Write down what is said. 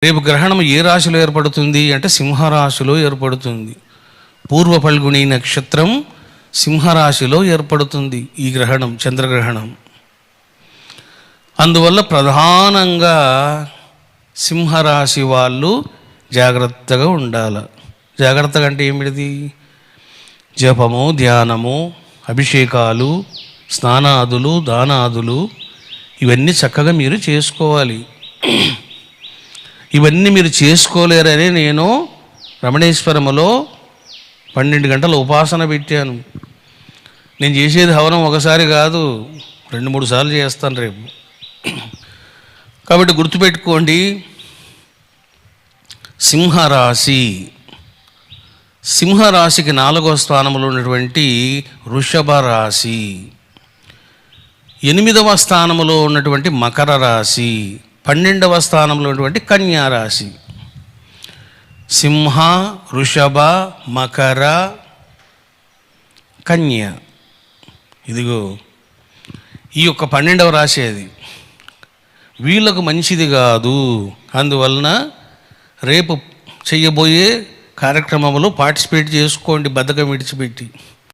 రేపు గ్రహణం ఏ రాశిలో ఏర్పడుతుంది అంటే సింహరాశిలో ఏర్పడుతుంది. పూర్వ ఫల్గుణి నక్షత్రం సింహరాశిలో ఏర్పడుతుంది ఈ గ్రహణం, చంద్రగ్రహణం. అందువల్ల ప్రధానంగా సింహరాశి వాళ్ళు జాగ్రత్తగా ఉండాలి. జాగ్రత్తగా అంటే ఏమిటిది? జపము, ధ్యానము, అభిషేకాలు, స్నానాదులు, దానాదులు ఇవన్నీ చక్కగా మీరు చేసుకోవాలి. ఇవన్నీ మీరు చేసుకోలేరని నేను రమణేశ్వరములో 12 గంటల ఉపాసన పెట్టాను. నేను చేసేది హవనం ఒకసారి కాదు, 2-3 సార్లు చేస్తాను రేపు. కాబట్టి గుర్తుపెట్టుకోండి, సింహరాశి, సింహరాశికి 4వ స్థానంలో ఉన్నటువంటి వృషభ రాశి, 8వ స్థానంలో ఉన్నటువంటి మకర రాశి, 12వ స్థానంలో ఉన్నటువంటి కన్యా రాశి. సింహ, వృషభ, మకర, కన్య, ఇదిగో ఈ యొక్క 12వ రాశి అది. వీళ్ళకు మంచిది కాదు. అందువలన రేపు చెయ్యబోయే కార్యక్రమంలో పార్టిసిపేట్ చేసుకోండి, బద్ధకం విడిచిపెట్టి.